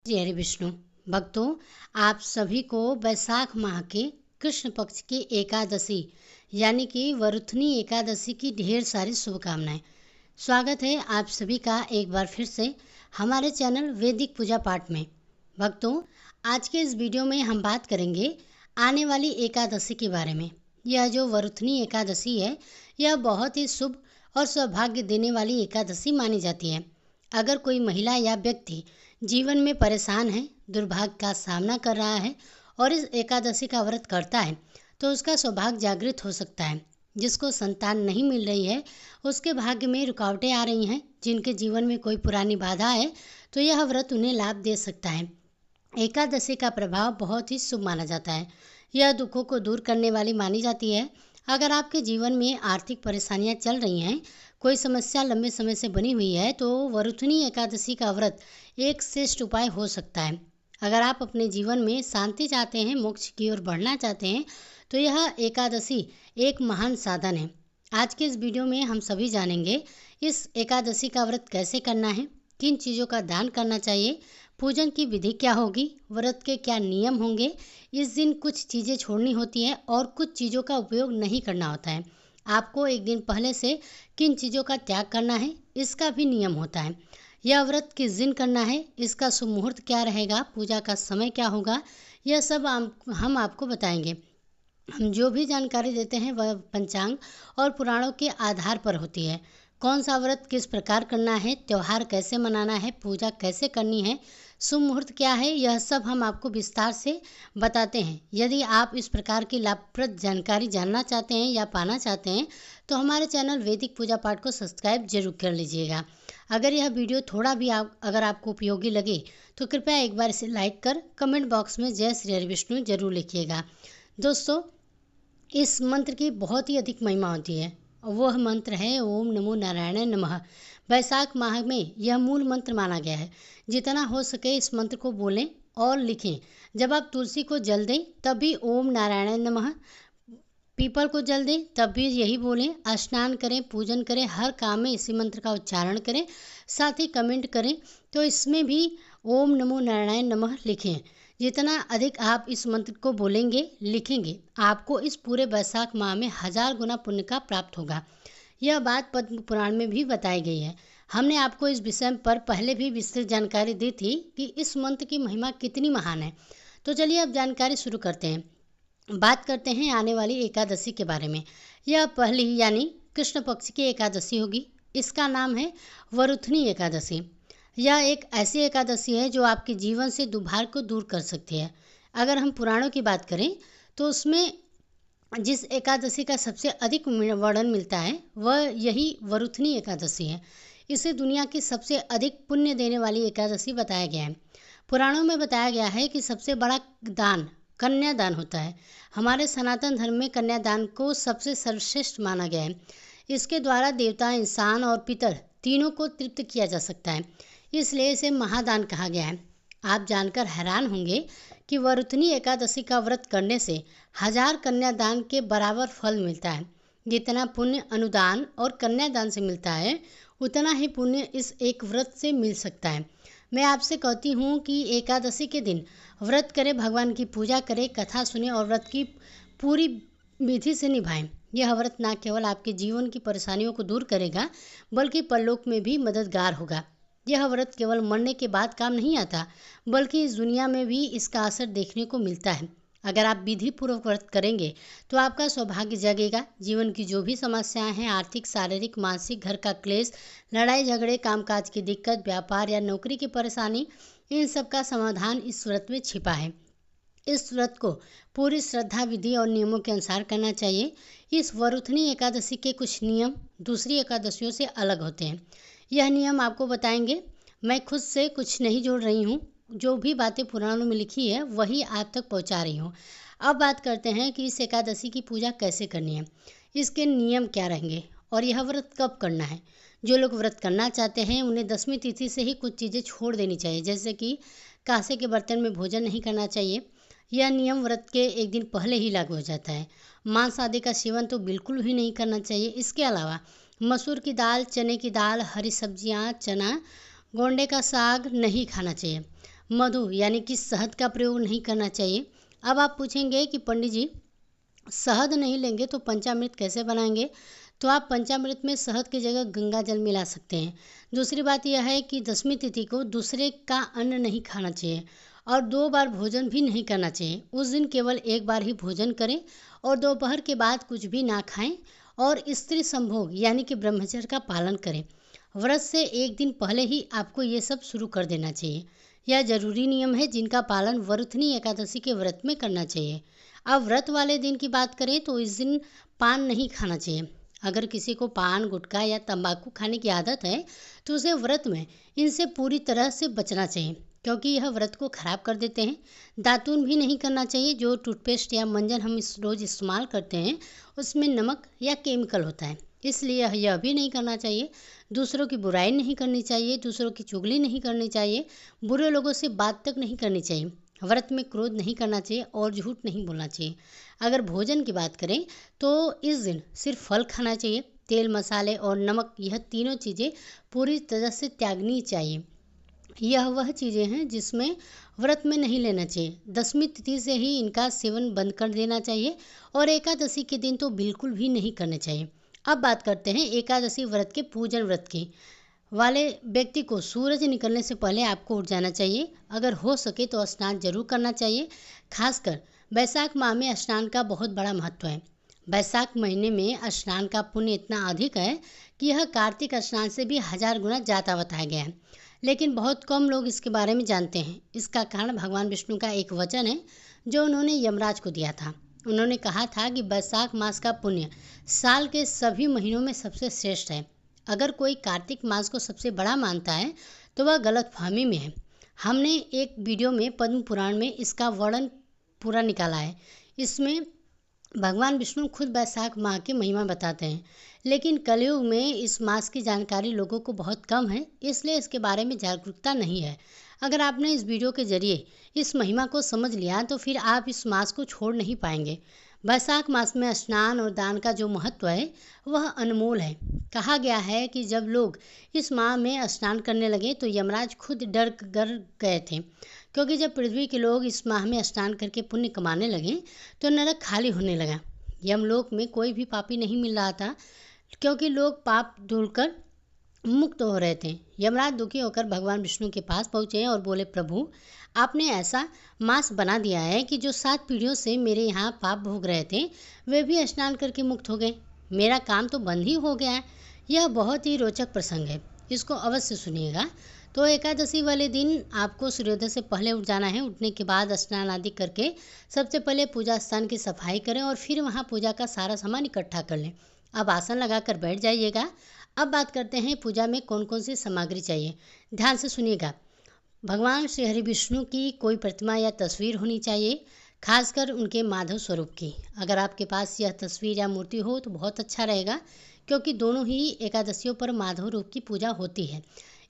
जय हरि विष्णु भक्तों, आप सभी को वैशाख माह के कृष्ण पक्ष की एकादशी यानी कि वरुथनी एकादशी की ढेर सारी शुभकामनाएं। स्वागत है आप सभी का एक बार फिर से हमारे चैनल वैदिक पूजा पाठ में। भक्तों, आज के इस वीडियो में हम बात करेंगे आने वाली एकादशी के बारे में। यह जो वरुथनी एकादशी है, यह बहुत ही शुभ और सौभाग्य देने वाली एकादशी मानी जाती है। अगर कोई महिला या व्यक्ति जीवन में परेशान है, दुर्भाग्य का सामना कर रहा है और इस एकादशी का व्रत करता है तो उसका सौभाग्य जागृत हो सकता है। जिसको संतान नहीं मिल रही है, उसके भाग्य में रुकावटें आ रही हैं, जिनके जीवन में कोई पुरानी बाधा है तो यह व्रत उन्हें लाभ दे सकता है। एकादशी का प्रभाव बहुत ही शुभ माना जाता है। यह दुखों को दूर करने वाली मानी जाती है। अगर आपके जीवन में आर्थिक परेशानियां चल रही हैं, कोई समस्या लंबे समय से बनी हुई है, तो वरुथनी एकादशी का व्रत एक श्रेष्ठ उपाय हो सकता है। अगर आप अपने जीवन में शांति चाहते हैं, मोक्ष की ओर बढ़ना चाहते हैं, तो यह एकादशी एक महान साधन है। आज के इस वीडियो में हम सभी जानेंगे इस एकादशी का व्रत कैसे करना है, किन चीज़ों का दान करना चाहिए, पूजन की विधि क्या होगी, व्रत के क्या नियम होंगे, इस दिन कुछ चीज़ें छोड़नी होती हैं और कुछ चीज़ों का उपयोग नहीं करना होता है। आपको एक दिन पहले से किन चीज़ों का त्याग करना है, इसका भी नियम होता है। यह व्रत किस दिन करना है, इसका शुभ मुहूर्त क्या रहेगा, पूजा का समय क्या होगा, यह सब हम आपको बताएंगे। हम जो भी जानकारी देते हैं वह पंचांग और पुराणों के आधार पर होती है। कौन सा व्रत किस प्रकार करना है, त्यौहार कैसे मनाना है, पूजा कैसे करनी है, शुभ मुहूर्त क्या है, यह सब हम आपको विस्तार से बताते हैं। यदि आप इस प्रकार की लाभप्रद जानकारी जानना चाहते हैं या पाना चाहते हैं तो हमारे चैनल वैदिक पूजा पाठ को सब्सक्राइब जरूर कर लीजिएगा। अगर यह वीडियो थोड़ा भी अगर आपको उपयोगी लगे तो कृपया एक बार इसे लाइक कर कमेंट बॉक्स में जय श्री हरि विष्णु जरूर लिखिएगा। दोस्तों, इस मंत्र की बहुत ही अधिक महिमा होती है। वह मंत्र है ओम नमो नारायण नमः। वैशाख माह में यह मूल मंत्र माना गया है। जितना हो सके इस मंत्र को बोलें और लिखें। जब आप तुलसी को जल दें तब भी ओम नारायण नमः, पीपल को जल दें तब भी यही बोलें, स्नान करें, पूजन करें, हर काम में इसी मंत्र का उच्चारण करें। साथ ही कमेंट करें तो इसमें भी ओम नमो नारायण नमः लिखें। जितना अधिक आप इस मंत्र को बोलेंगे, लिखेंगे, आपको इस पूरे वैशाख माह में 1000 गुना पुण्य का प्राप्त होगा। यह बात पद्म पुराण में भी बताई गई है। हमने आपको इस विषय पर पहले भी विस्तृत जानकारी दी थी कि इस मंत्र की महिमा कितनी महान है। तो चलिए अब जानकारी शुरू करते हैं। बात करते हैं आने वाली एकादशी के बारे में। यह पहली यानी कृष्ण पक्ष की एकादशी होगी। इसका नाम है वरुथनी एकादशी। यह एक ऐसी एकादशी है जो आपके जीवन से दुर्भाग्य को दूर कर सकती है। अगर हम पुराणों की बात करें तो उसमें जिस एकादशी का सबसे अधिक वर्णन मिलता है वह यही वरुथनी एकादशी है। इसे दुनिया की सबसे अधिक पुण्य देने वाली एकादशी बताया गया है। पुराणों में बताया गया है कि सबसे बड़ा दान कन्यादान होता है। हमारे सनातन धर्म में कन्यादान को सबसे सर्वश्रेष्ठ माना गया है। इसके द्वारा देवता, इंसान और पितर तीनों को तृप्त किया जा सकता है, इसलिए इसे महादान कहा गया है। आप जानकर हैरान होंगे कि वरुथनी एकादशी का व्रत करने से 1000 कन्यादान के बराबर फल मिलता है। जितना पुण्य अनुदान और कन्यादान से मिलता है, उतना ही पुण्य इस एक व्रत से मिल सकता है। मैं आपसे कहती हूँ कि एकादशी के दिन व्रत करें, भगवान की पूजा करें, कथा सुने और व्रत की पूरी विधि से निभाएं। यह व्रत न केवल आपके जीवन की परेशानियों को दूर करेगा बल्कि परलोक में भी मददगार होगा। यह व्रत केवल मरने के बाद काम नहीं आता, बल्कि इस दुनिया में भी इसका असर देखने को मिलता है। अगर आप विधि पूर्वक व्रत करेंगे तो आपका सौभाग्य जगेगा। जीवन की जो भी समस्याएं हैं, आर्थिक, शारीरिक, मानसिक, घर का क्लेश, लड़ाई झगड़े, कामकाज की दिक्कत, व्यापार या नौकरी की परेशानी, इन सब का समाधान इस व्रत में छिपा है। इस व्रत को पूरी श्रद्धा, विधि और नियमों के अनुसार करना चाहिए। इस वरुथनी एकादशी के कुछ नियम दूसरी एकादशियों से अलग होते हैं। यह नियम आपको बताएंगे। मैं खुद से कुछ नहीं जोड़ रही हूँ, जो भी बातें पुराणों में लिखी है वही आप तक पहुँचा रही हूँ। अब बात करते हैं कि इस एकादशी की पूजा कैसे करनी है, इसके नियम क्या रहेंगे और यह व्रत कब करना है। जो लोग व्रत करना चाहते हैं उन्हें 10वीं तिथि से ही कुछ चीज़ें छोड़ देनी चाहिए, जैसे कि कांसे के बर्तन में भोजन नहीं करना चाहिए। यह नियम व्रत के एक दिन पहले ही लागू हो जाता है। मांस आदि का सेवन तो बिल्कुल ही नहीं करना चाहिए। इसके अलावा मसूर की दाल, चने की दाल, हरी सब्जियां, चना, गोंडे का साग नहीं खाना चाहिए। मधु यानी कि शहद का प्रयोग नहीं करना चाहिए। अब आप पूछेंगे कि पंडित जी शहद नहीं लेंगे तो पंचामृत कैसे बनाएंगे? तो आप पंचामृत में शहद की जगह गंगा जल मिला सकते हैं। दूसरी बात यह है कि दशमी तिथि को दूसरे का अन्न नहीं खाना चाहिए और 2 बार भोजन भी नहीं करना चाहिए। उस दिन केवल 1 बार ही भोजन करें और दोपहर के बाद कुछ भी ना खाएं और स्त्री संभोग यानी कि ब्रह्मचर्य का पालन करें। व्रत से 1 दिन पहले ही आपको ये सब शुरू कर देना चाहिए। यह जरूरी नियम है जिनका पालन वरुथनी एकादशी के व्रत में करना चाहिए। अब व्रत वाले दिन की बात करें तो इस दिन पान नहीं खाना चाहिए। अगर किसी को पान, गुटखा या तंबाकू खाने की आदत है तो उसे व्रत में इनसे पूरी तरह से बचना चाहिए, क्योंकि यह व्रत को खराब कर देते हैं। दातून भी नहीं करना चाहिए। जो टूथपेस्ट या मंजन हम रोज़ इस्तेमाल करते हैं उसमें नमक या केमिकल होता है, इसलिए यह भी नहीं करना चाहिए। दूसरों की बुराई नहीं करनी चाहिए, दूसरों की चुगली नहीं करनी चाहिए, बुरे लोगों से बात तक नहीं करनी चाहिए। व्रत में क्रोध नहीं करना चाहिए और झूठ नहीं बोलना चाहिए। अगर भोजन की बात करें तो इस दिन सिर्फ फल खाना चाहिए। तेल, मसाले और नमक यह तीनों चीज़ें पूरी तरह से त्यागनी चाहिए। यह वह चीज़ें हैं जिसमें व्रत में नहीं लेना चाहिए। दशमी तिथि से ही इनका सेवन बंद कर देना चाहिए और एकादशी के दिन तो बिल्कुल भी नहीं करने चाहिए। अब बात करते हैं एकादशी व्रत के पूजन व्रत की। वाले व्यक्ति को सूरज निकलने से पहले आपको उठ जाना चाहिए। अगर हो सके तो स्नान जरूर करना चाहिए। खासकर बैसाख माह में स्नान का बहुत बड़ा महत्व है। बैसाख महीने में स्नान का पुण्य इतना अधिक है कि यह कार्तिक स्नान से भी 1000 गुना ज़्यादा बताया गया है, लेकिन बहुत कम लोग इसके बारे में जानते हैं। इसका कारण भगवान विष्णु का एक वचन है जो उन्होंने यमराज को दिया था। उन्होंने कहा था कि बैसाख मास का पुण्य साल के सभी महीनों में सबसे श्रेष्ठ है। अगर कोई कार्तिक मास को सबसे बड़ा मानता है तो वह गलतफहमी में है। हमने एक वीडियो में पद्म पुराण में इसका वर्णन पूरा निकाला है। इसमें भगवान विष्णु खुद बैसाख माह की महिमा बताते हैं, लेकिन कलयुग में इस मास की जानकारी लोगों को बहुत कम है, इसलिए इसके बारे में जागरूकता नहीं है। अगर आपने इस वीडियो के जरिए इस महिमा को समझ लिया तो फिर आप इस मास को छोड़ नहीं पाएंगे। बैसाख मास में स्नान और दान का जो महत्व है वह अनमोल है। कहा गया है कि जब लोग इस माह में स्नान करने लगे तो यमराज खुद डर गए थे, क्योंकि जब पृथ्वी के लोग इस माह में स्नान करके पुण्य कमाने लगे तो नरक खाली होने लगा। यमलोक में कोई भी पापी नहीं मिल रहा था, क्योंकि लोग पाप धुलकर मुक्त हो रहे थे। यमराज दुखी होकर भगवान विष्णु के पास पहुँचे और बोले, प्रभु आपने ऐसा मास बना दिया है कि जो 7 पीढ़ियों से मेरे यहाँ पाप भोग रहे थे वे भी स्नान करके मुक्त हो गए। मेरा काम तो बंद ही हो गया है। यह बहुत ही रोचक प्रसंग है, इसको अवश्य सुनिएगा। तो एकादशी वाले दिन आपको सूर्योदय से पहले उठ जाना है। उठने के बाद स्नान आदि करके सबसे पहले पूजा स्थान की सफाई करें और फिर वहाँ पूजा का सारा सामान इकट्ठा कर लें। अब आसन लगाकर बैठ जाइएगा। अब बात करते हैं पूजा में कौन कौन सी सामग्री चाहिए। ध्यान से सुनिएगा। भगवान श्री हरि विष्णु की कोई प्रतिमा या तस्वीर होनी चाहिए, खासकर उनके माधव स्वरूप की। अगर आपके पास यह तस्वीर या मूर्ति हो तो बहुत अच्छा रहेगा, क्योंकि दोनों ही एकादशियों पर माधव रूप की पूजा होती है।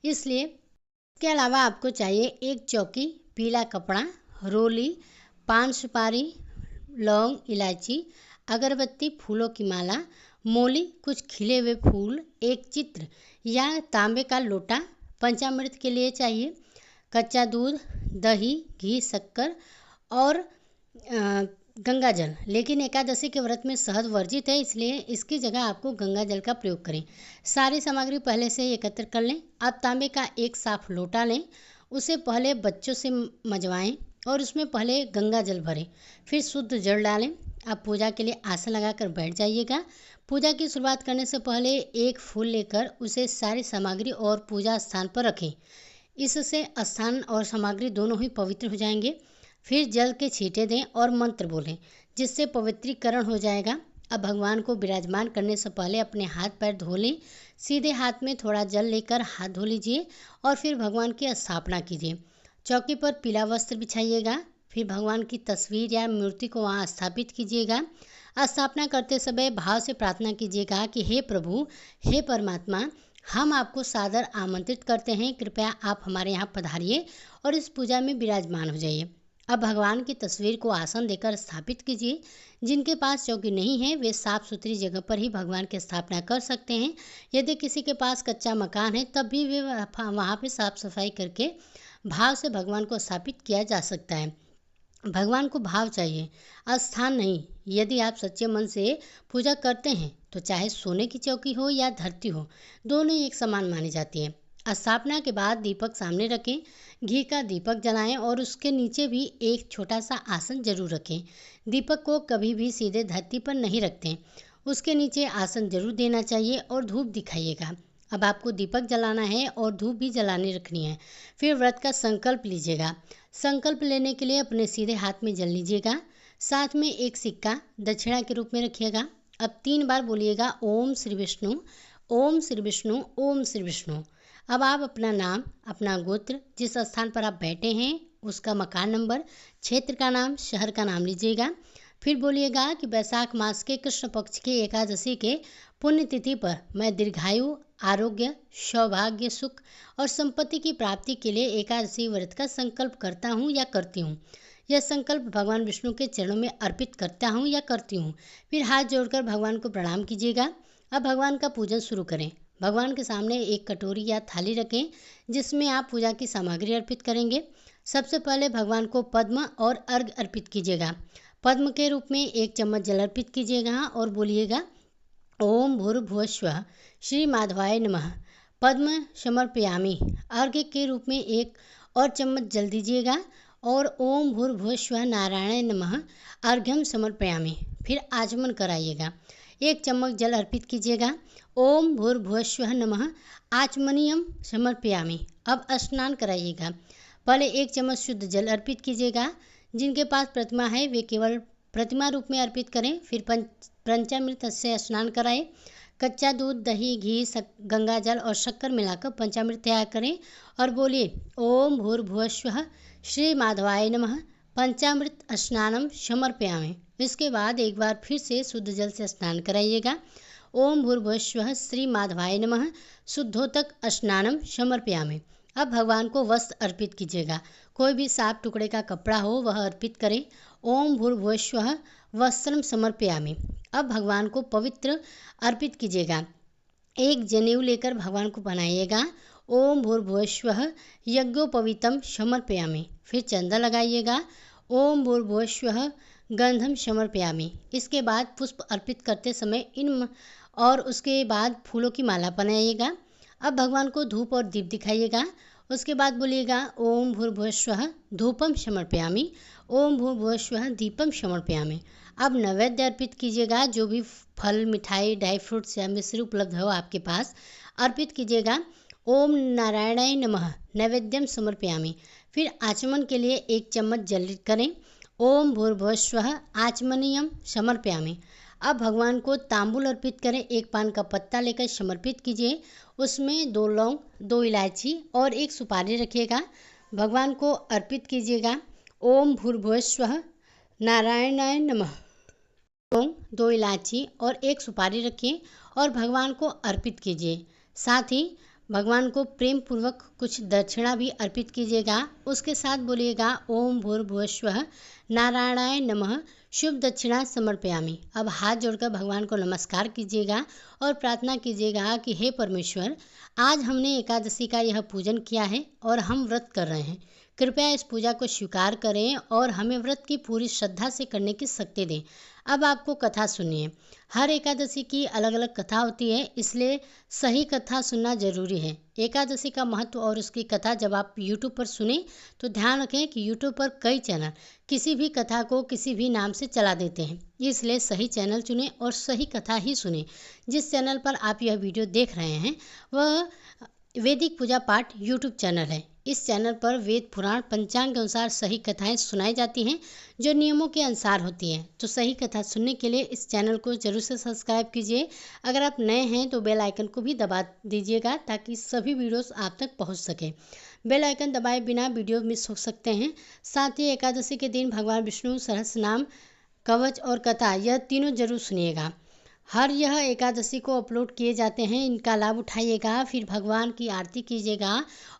इसलिए इसके अलावा आपको चाहिए एक चौकी, पीला कपड़ा, रोली, पान सुपारी, लौंग, इलायची, अगरबत्ती, फूलों की माला, मोली, कुछ खिले हुए फूल, एक चित्र या तांबे का लोटा। पंचामृत के लिए चाहिए कच्चा दूध, दही, घी, शक्कर और गंगा जल। लेकिन एकादशी के व्रत में शहद वर्जित है, इसलिए इसकी जगह आपको गंगा जल का प्रयोग करें। सारी सामग्री पहले से ही एकत्र कर लें। आप तांबे का एक साफ लोटा लें, उसे पहले बच्चों से मजवाएं और उसमें पहले गंगा जल भरें, फिर शुद्ध जल डालें। आप पूजा के लिए आसन लगाकर बैठ जाइएगा। पूजा की शुरुआत करने से पहले एक फूल लेकर उसे सारी सामग्री और पूजा स्थान पर रखें। इससे स्थान और सामग्री दोनों ही पवित्र हो जाएंगे। फिर जल के छींटे दें और मंत्र बोलें, जिससे पवित्रीकरण हो जाएगा। अब भगवान को विराजमान करने से पहले अपने हाथ पैर धो लें। सीधे हाथ में थोड़ा जल लेकर हाथ धो लीजिए और फिर भगवान की स्थापना कीजिए। चौकी पर पीला वस्त्र बिछाइएगा। फिर भगवान की तस्वीर या मूर्ति को वहाँ स्थापित कीजिएगा। स्थापना करते समय भाव से प्रार्थना कीजिएगा कि हे प्रभु, हे परमात्मा, हम आपको सादर आमंत्रित करते हैं, कृपया आप हमारे यहाँ पधारिए और इस पूजा में विराजमान हो जाइए। अब भगवान की तस्वीर को आसन देकर स्थापित कीजिए। जिनके पास चौकी नहीं है वे साफ सुथरी जगह पर ही भगवान की स्थापना कर सकते हैं। यदि किसी के पास कच्चा मकान है तब भी वे वहाँ पे साफ सफाई करके भाव से भगवान को स्थापित किया जा सकता है। भगवान को भाव चाहिए, स्थान नहीं। यदि आप सच्चे मन से पूजा करते हैं तो चाहे सोने की चौकी हो या धरती हो, दोनों एक समान मानी जाती है। स्थापना के बाद दीपक सामने रखें, घी का दीपक जलाएं और उसके नीचे भी एक छोटा सा आसन जरूर रखें। दीपक को कभी भी सीधे धरती पर नहीं रखते, उसके नीचे आसन जरूर देना चाहिए और धूप दिखाइएगा। अब आपको दीपक जलाना है और धूप भी जलाने रखनी है। फिर व्रत का संकल्प लीजिएगा। संकल्प लेने के लिए अपने सीधे हाथ में जल लीजिएगा, साथ में एक सिक्का दक्षिणा के रूप में रखिएगा। अब 3 बार बोलिएगा ओम श्री विष्णु, ओम श्री विष्णु, ओम श्री विष्णु। अब आप अपना नाम, अपना गोत्र, जिस स्थान पर आप बैठे हैं उसका मकान नंबर, क्षेत्र का नाम, शहर का नाम लीजिएगा। फिर बोलिएगा कि वैशाख मास के कृष्ण पक्ष की एकादशी के पुण्यतिथि पर मैं दीर्घायु, आरोग्य, सौभाग्य, सुख और संपत्ति की प्राप्ति के लिए एकादशी व्रत का संकल्प करता हूँ या करती हूँ। यह संकल्प भगवान विष्णु के चरणों में अर्पित करता हूँ या करती हूँ। फिर हाथ जोड़कर भगवान को प्रणाम कीजिएगा। अब भगवान का पूजन शुरू करें। भगवान के सामने एक कटोरी या थाली रखें जिसमें आप पूजा की सामग्री अर्पित करेंगे। सबसे पहले भगवान को पद्म और अर्घ्य अर्पित कीजिएगा। पद्म के रूप में 1 चम्मच जल अर्पित कीजिएगा और बोलिएगा ओम भूर्भुवस्वः श्री माधवाय नमः पद्म समर्पयामि। अर्घ्य के रूप में 1 और चम्मच जल दीजिएगा और ओम भूर्भुवस्वः नारायणाय नमः अर्घ्यम समर्पयामि। फिर आचमन कराइएगा। 1 चम्मच जल अर्पित कीजिएगा। ओम भूर्भुवस्वः नमः आचमनीयम समर्पयामि। अब स्नान कराइएगा। पहले 1 चम्मच शुद्ध जल अर्पित कीजिएगा। जिनके पास प्रतिमा है वे केवल प्रतिमा रूप में अर्पित करें। फिर पंचामृत से स्नान कराएं। कच्चा दूध, दही, घी, गंगा जल और शक्कर मिलाकर पंचामृत तैयार करें और बोलिए ओम भूर्भुवस्वः श्री माधवाय नमः पंचामृत स्नानम समर्पयामि। इसके बाद एक बार फिर से शुद्ध जल से स्नान कराइएगा। ओम भूर्भुवस्वः श्री माधवाय नमः शुद्धोदक स्नानम समर्पयामि। अब भगवान को वस्त्र अर्पित कीजिएगा। कोई भी साफ टुकड़े का कपड़ा हो वह अर्पित करें। ओम भूर्भुवस्वः वस्त्रम समर्पयामि। अब भगवान को पवित्र अर्पित कीजिएगा। एक जनेऊ लेकर भगवान को बनाइएगा। ओम भूर्भुवस्वः यज्ञोपवीतम समर्पयामि। फिर चंदन लगाइएगा। ओम भूर्भुवस्वः गंधम समर्पयामि। इसके बाद पुष्प अर्पित करते समय और उसके बाद फूलों की माला बनाइएगा। अब भगवान को धूप और दीप दिखाइएगा। उसके बाद बोलिएगा ओम भूर्भुवस्वः धूपम समर्पयामि, ओम भूर्भुवस्वः दीपम समर्पयामि। अब नैवेद्य अर्पित कीजिएगा। जो भी फल, मिठाई, ड्राई फ्रूट्स या मिश्री उपलब्ध हो आपके पास अर्पित कीजिएगा। ओम नारायणाय नमः नैवेद्यम समर्पयामि। फिर आचमन के लिए 1 चम्मच जल करें। ओम भूर्भुवस्वः आचमनीयम समर्पयामि। अब भगवान को तांबूल अर्पित करें। 1 पान का पत्ता लेकर समर्पित कीजिए। उसमें 2 लौंग, 2 इलायची और 1 सुपारी रखिएगा। भगवान को अर्पित कीजिएगा। ओम भूर्भुवस्वः नारायणाय नमः। लौंग, 2 इलायची और 1 सुपारी रखिए और भगवान को अर्पित कीजिए। साथ ही भगवान को प्रेम पूर्वक कुछ दक्षिणा भी अर्पित कीजिएगा। उसके साथ बोलिएगा ओम भूर्भुवस्वः नारायणाय नमः शुभ दक्षिणा समर्पयामि। अब हाथ जोड़कर भगवान को नमस्कार कीजिएगा और प्रार्थना कीजिएगा कि हे परमेश्वर, आज हमने एकादशी का यह पूजन किया है और हम व्रत कर रहे हैं। कृपया इस पूजा को स्वीकार करें और हमें व्रत की पूरी श्रद्धा से करने की शक्ति दें। अब आपको कथा सुनिए। हर एकादशी की अलग अलग कथा होती है, इसलिए सही कथा सुनना जरूरी है। एकादशी का महत्व और उसकी कथा जब आप YouTube पर सुने तो ध्यान रखें कि YouTube पर कई चैनल किसी भी कथा को किसी भी नाम से चला देते हैं, इसलिए सही चैनल चुनें और सही कथा ही सुनें। जिस चैनल पर आप यह वीडियो देख रहे हैं वह वैदिक पूजा पाठ YouTube चैनल है। इस चैनल पर वेद, पुराण, पंचांग के अनुसार सही कथाएं सुनाई जाती हैं जो नियमों के अनुसार होती हैं। तो सही कथा सुनने के लिए इस चैनल को जरूर से सब्सक्राइब कीजिए। अगर आप नए हैं तो बेल आइकन को भी दबा दीजिएगा ताकि सभी वीडियोस आप तक पहुंच सके। बेल आइकन दबाए बिना वीडियो मिस हो सकते हैं। साथ ही एकादशी के दिन भगवान विष्णु सहस्त्र नाम, कवच और कथा यह तीनों जरूर सुनिएगा। हर यह एकादशी को अपलोड किए जाते हैं, इनका लाभ उठाइएगा। फिर भगवान की आरती कीजिएगा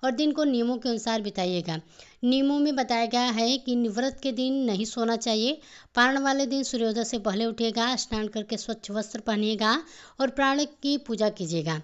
और दिन को नियमों के अनुसार बिताइएगा। नियमों में बताया गया है कि व्रत के दिन नहीं सोना चाहिए। पारण वाले दिन सूर्योदय से पहले उठिएगा, स्नान करके स्वच्छ वस्त्र पहनिएगा और प्राण की पूजा कीजिएगा।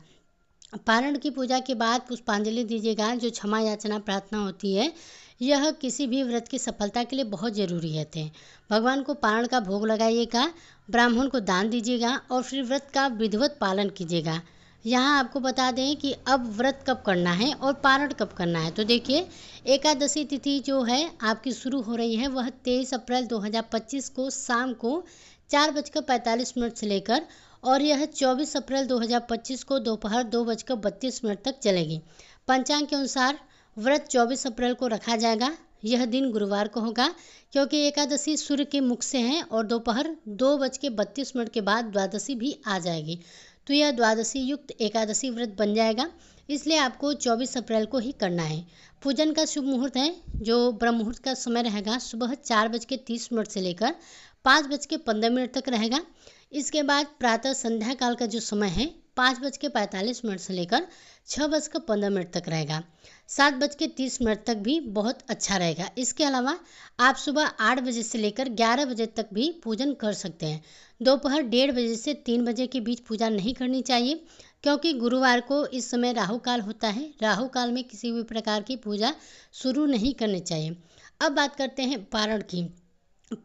पारण की पूजा के बाद पुष्पांजलि दीजिएगा। जो क्षमा याचना प्रार्थना होती है, यह किसी भी व्रत की सफलता के लिए बहुत ज़रूरी रहते हैं। भगवान को पारण का भोग लगाइएगा, ब्राह्मण को दान दीजिएगा और फिर व्रत का विधिवत पालन कीजिएगा। यहाँ आपको बता दें कि अब व्रत कब करना है और पारण कब करना है। तो देखिए, एकादशी तिथि जो है आपकी शुरू हो रही है, वह 23 अप्रैल 2025 को शाम को 4:45 से लेकर और यह 24 अप्रैल 2025 को दोपहर 2:32 तक चलेगी। पंचांग के अनुसार व्रत 24 अप्रैल को रखा जाएगा। यह दिन गुरुवार को होगा, क्योंकि एकादशी सूर्य के मुख से है और दोपहर 2:32 के बाद द्वादशी भी आ जाएगी। तो यह द्वादशी युक्त एकादशी व्रत बन जाएगा, इसलिए आपको 24 अप्रैल को ही करना है। पूजन का शुभ मुहूर्त है, जो ब्रह्म मुहूर्त का समय रहेगा, सुबह 4:30 से लेकर 5:15 तक रहेगा। इसके बाद प्रातः संध्या काल का जो समय है 5:45 से लेकर 6:15 तक रहेगा। 7:30 तक भी बहुत अच्छा रहेगा। इसके अलावा आप सुबह 8 बजे से लेकर 11 बजे तक भी पूजन कर सकते हैं। दोपहर 1:30 बजे से 3 बजे के बीच पूजा नहीं करनी चाहिए, क्योंकि गुरुवार को इस समय राहु काल होता है। राहु काल में किसी भी प्रकार की पूजा शुरू नहीं करनी चाहिए। अब बात करते हैं पारण की।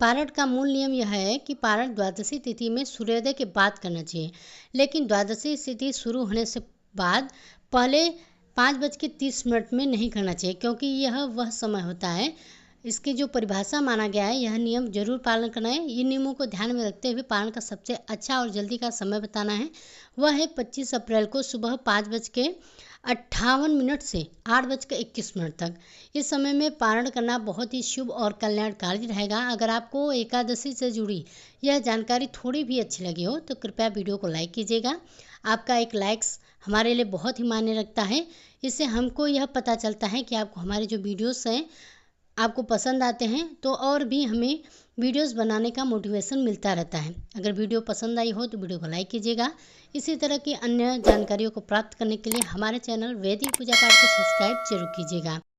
पारण का मूल नियम यह है कि पारण द्वादशी तिथि में सूर्योदय के बाद करना चाहिए, लेकिन द्वादशी तिथि शुरू होने से बाद पहले 5:30 में नहीं करना चाहिए, क्योंकि यह वह समय होता है। इसकी जो परिभाषा माना गया है, यह नियम जरूर पालन करना है। इन नियमों को ध्यान में रखते हुए पारण का सबसे अच्छा और जल्दी का समय बताना है, वह है 25 अप्रैल को सुबह 5:58 से 8:21 तक। इस समय में पारण करना बहुत ही शुभ और कल्याणकारी रहेगा। अगर आपको एकादशी से जुड़ी यह जानकारी थोड़ी भी अच्छी लगी हो तो कृपया वीडियो को लाइक कीजिएगा। आपका एक लाइक्स हमारे लिए बहुत ही मायने रखता है। इससे हमको यह पता चलता है कि आपको हमारे जो वीडियोस हैं आपको पसंद आते हैं, तो और भी हमें वीडियोस बनाने का मोटिवेशन मिलता रहता है। अगर वीडियो पसंद आई हो तो वीडियो को लाइक कीजिएगा। इसी तरह की अन्य जानकारियों को प्राप्त करने के लिए हमारे चैनल वैदिक पूजा पाठ को सब्सक्राइब जरूर कीजिएगा।